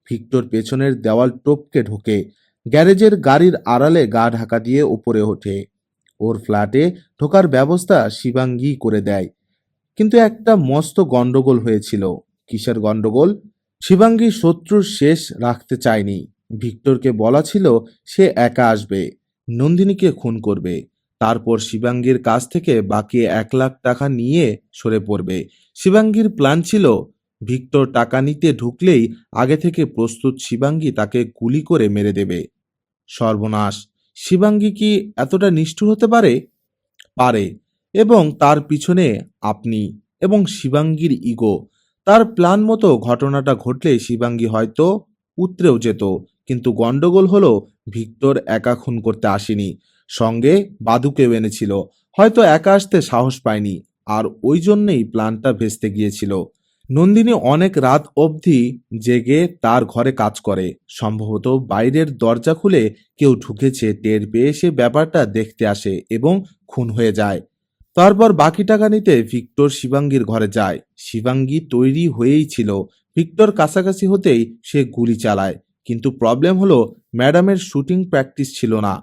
ভিক্টর পেছনের দেওয়াল টপকে ঢোকে, গ্যারেজের গাড়ির আড়ালে গা ঢাকা দিয়ে উপরে ওঠে। ওর ফ্ল্যাটে ঢোকার ব্যবস্থা শিবাঙ্গী করে দেয়, কিন্তু একটা মস্ত গন্ডগোল হয়েছিল। কিসের গন্ডগোল? শিবাঙ্গী শত্রুর শেষ রাখতে চায়নি। ভিক্টরকে বলা ছিল সে একা আসবে, নন্দিনীকে খুন করবে, তারপর শিবাঙ্গীর কাছ থেকে বাকি 1 লাখ টাকা নিয়ে সরে পড়বে। শিবাঙ্গীর প্ল্যান ছিল ভিক্টর টাকা নিতে ঢুকলেই আগে থেকে প্রস্তুত শিবাঙ্গী তাকে গুলি করে মেরে দেবে। সর্বনাশ! শিবাঙ্গী কি এতটা নিষ্ঠুর হতে পারে? পারে, এবং তার পিছনে আপনি এবং শিবাঙ্গীর ইগো। তার প্ল্যান মতো ঘটনাটা ঘটলে শিবাঙ্গী হয়তো উতরেও যেত, কিন্তু গন্ডগোল হলো ভিক্টর একা খুন করতে আসেনি, সঙ্গে বাদুকেও এনেছিল। হয়তো একা আসতে সাহস পায়নি, আর ওই জন্যেই প্ল্যানটা ভেস্তে গিয়েছিল। নন্দিনী অনেক রাত অবধি জেগে তার ঘরে কাজ করে। সম্ভবত বাইরের দরজা খুলে কেউ ঢুকেছে টের পেয়ে সে ব্যাপারটা দেখতে আসে এবং খুন হয়ে যায়। তারপর বাকি টাকা নিতে ভিক্টর শিবাঙ্গীর ঘরে যায়। শিবাঙ্গী তৈরি হয়েই ছিল। ভিক্টর কাছাকাছি হতেই সে গুলি চালায়, কিন্তু প্রবলেম হলো ম্যাডামের শুটিং প্র্যাকটিস ছিল না,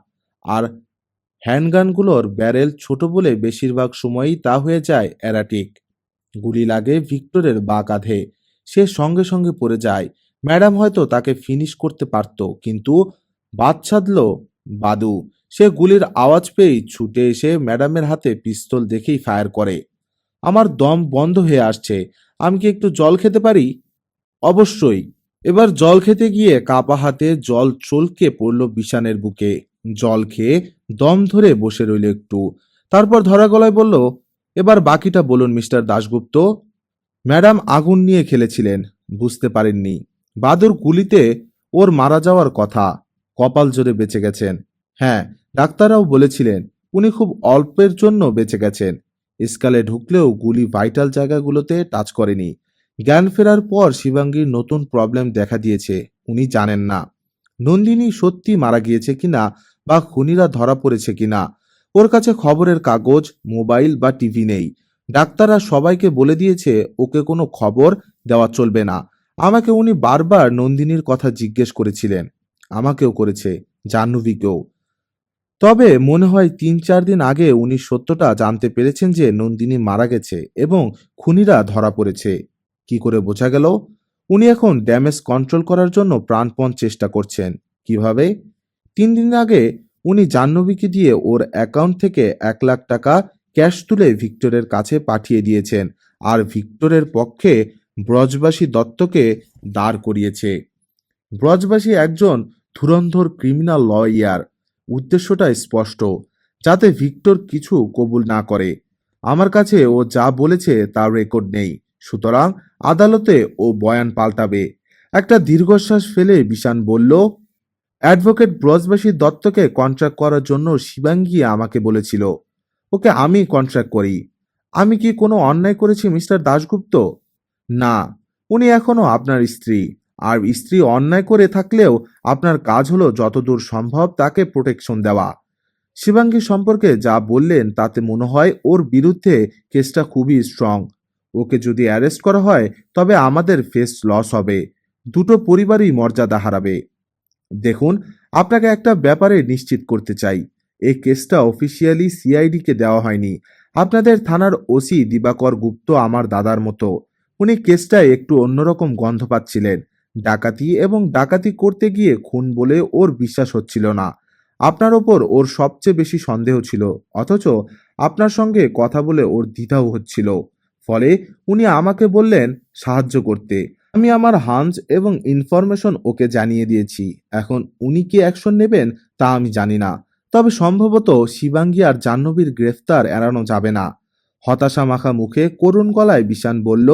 আর হ্যান্ডগানগুলোর ব্যারেল ছোট বলে বেশিরভাগ সময়ই তা হয়ে যায় অ্যারাটিক। গুলি লাগে ভিক্টরের বাঁ কাঁধে। সে সঙ্গে সঙ্গে পড়ে যায়। ম্যাডাম হয়তো তাকে ফিনিশ করতে পারত, কিন্তু বাদ সাধল বাদু। সে গুলির আওয়াজ পেয়েই ছুটে এসে ম্যাডামের হাতে পিস্তল দেখেই ফায়ার করে। আমার দম বন্ধ হয়ে আসছে, আমি কি একটু জল খেতে পারি? অবশ্যই। এবার জল খেতে গিয়ে কাপা হাতে জল চলকে পড়ল বিশানের বুকে। জল খেয়ে দম ধরে বসে রইল একটু, তারপর ধরা গলায় বলল, এবার বাকিটা বলুন মিস্টার দাশগুপ্ত। ম্যাডাম আগুন নিয়ে খেলেছিলেন, বুঝতে পারেননি। বাদুর গুলিতে ওর মারা যাওয়ার কথা, কপাল জোরে বেঁচে গেছেন। হ্যাঁ, ডাক্তাররাও বলেছিলেন উনি খুব অল্পের জন্য বেঁচে গেছেন। স্কালে ঢুকলেও গুলি ভাইটাল জায়গাগুলোতে টাচ করেনি। জ্ঞান ফেরার পর শিবাঙ্গীর নতুন প্রবলেম দেখা দিয়েছে, উনি জানেন না। নন্দিনী সত্যি মারা গিয়েছে কিনা বা খুনিরা ধরা পড়েছে কিনা। ওর কাছে খবরের কাগজ, মোবাইল বা টিভি নেই। ডাক্তাররা সবাইকে বলে দিয়েছে ওকে কোনো খবর দেওয়া চলবে না। আমাকে উনি বারবার নন্দিনীর কথা জিজ্ঞেস করেছিলেন, আমাকেও করেছে, জাহ্নবীকেও। তবে মনে হয় ৩-৪ দিন আগে উনি সত্যটা জানতে পেরেছেন যে নন্দিনী মারা গেছে এবং খুনিরা ধরা পড়েছে। কি করে বোঝা গেল? উনি এখন ড্যামেজ কন্ট্রোল করার জন্য প্রাণপণ চেষ্টা করছেন। কিভাবে? ৩ দিন আগে উনি জাহ্নবীকে দিয়ে ওর অ্যাকাউন্ট থেকে ১,০০,০০০ টাকা ক্যাশ তুলে ভিক্টরের কাছে পাঠিয়ে দিয়েছেন, আর ভিক্টরের পক্ষে ব্রজবাসী দত্তকে দাঁড় করিয়েছে। ব্রজবাসী একজন ধুরন্ধর ক্রিমিনাল লয়ার। উদ্দেশ্যটা স্পষ্ট, যাতে ভিক্টর কিছু কবুল না করে। আমার কাছে ও যা বলেছে তার রেকর্ড নেই, সুতরাং আদালতে ও বয়ান পাল্টাবে। একটা দীর্ঘশ্বাস ফেলে বিশান বলল, অ্যাডভোকেট ব্রজবাসী দত্তকে কন্ট্রাক্ট করার জন্য শিবাঙ্গী আমাকে বলেছিল। ওকে আমি কন্ট্রাক্ট করি। আমি কি কোনো অন্যায় করেছি মিস্টার দাশগুপ্ত? না, উনি এখনো আপনার স্ত্রী, আর স্ত্রী অন্যায় করে থাকলেও আপনার কাজ হলো যতদূর সম্ভব তাকে প্রোটেকশন দেওয়া। শিবাঙ্গী সম্পর্কে যা বললেন তাতে মনে হয় ওর বিরুদ্ধে কেসটা খুবই স্ট্রং। ওকে যদি অ্যারেস্ট করা হয় তবে আমাদের ফেস লস হবে, দুটো পরিবারই মর্যাদা হারাবে। দেখুন, আপনাকে একটা ব্যাপারে নিশ্চিত করতে চাই, এই কেসটা অফিসিয়ালি সিআইডিকে দেওয়া হয়নি। আপনাদের থানার ওসি দিবাকর গুপ্ত আমার দাদার মতো। উনি কেসটায় একটু অন্যরকম গন্ধ পাচ্ছিলেন। ডাকাতি এবং ডাকাতি করতে গিয়ে খুন বলে ওর বিশ্বাস হচ্ছিল না। আপনার ওপর ওর সবচেয়ে বেশি সন্দেহ ছিল, অথচ আপনার সঙ্গে কথা বলে ওর দ্বিধাও হচ্ছিল। ফলে উনি আমাকে বললেন সাহায্য করতে। আমি আমার হাঞ্চ এবং ইনফরমেশন ওকে জানিয়ে দিয়েছি। এখন উনি কি অ্যাকশন নেবেন তা আমি জানি না, তবে সম্ভবত শিবাঙ্গী আর জাহ্নবীর গ্রেফতার এড়ানো যাবে না। হতাশা মাখা মুখে করুণ গলায় বিশান বলল,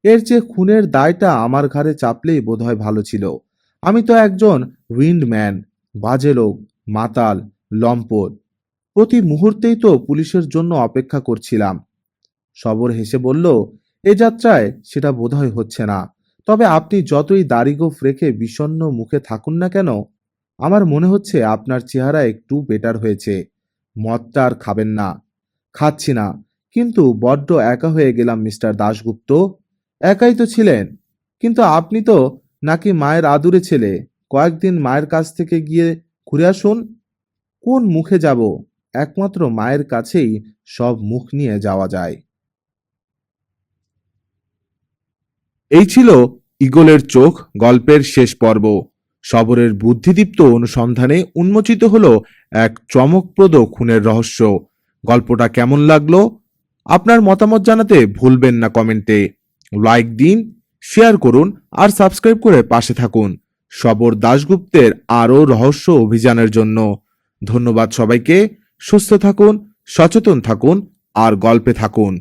এর চেয়ে খুনের দায়টা আমার ঘাড়ে চাপলেই বোধহয় ভালো ছিল। আমি তো একজন উইন্ডম্যান, বাজে লোক, মাতাল, লম্পট। প্রতি মুহূর্তেই তো পুলিশের জন্য অপেক্ষা করছিলাম। সবর হেসে বলল, এ যাত্রায় সেটা বোধহয় হচ্ছে না। তবে আপনি যতই দাড়িগোঁফ রেখে বিষণ্ণ মুখে থাকুন না কেন, আমার মনে হচ্ছে আপনার চেহারা একটু বেটার হয়েছে। মদটা আর খাবেন না। খাচ্ছি না, কিন্তু বড্ড একা হয়ে গেলাম মিস্টার দাশগুপ্ত। একাই তো ছিলেন, কিন্তু আপনি তো নাকি মায়ের আদুরে ছেলে। কয়েকদিন মায়ের কাছ থেকে গিয়ে ঘুরে আসুন। কোন মুখে যাব? একমাত্র মায়ের কাছেই সব মুখ নিয়ে যাওয়া যায়। এই ছিল ঈগলের চোখ গল্পের শেষ পর্ব। শবরের বুদ্ধিদীপ্ত অনুসন্ধানে উন্মোচিত হলো এক চমকপ্রদ খুনের রহস্য। গল্পটা কেমন লাগলো আপনার মতামত জানাতে ভুলবেন না কমেন্টে। লাইক দিন, শেয়ার করুন আর সাবস্ক্রাইব করে পাশে থাকুন শবর দাশগুপ্তের আরও রহস্য অভিযানের জন্য। ধন্যবাদ সবাইকে। সুস্থ থাকুন, সচেতন থাকুন আর গল্পে থাকুন।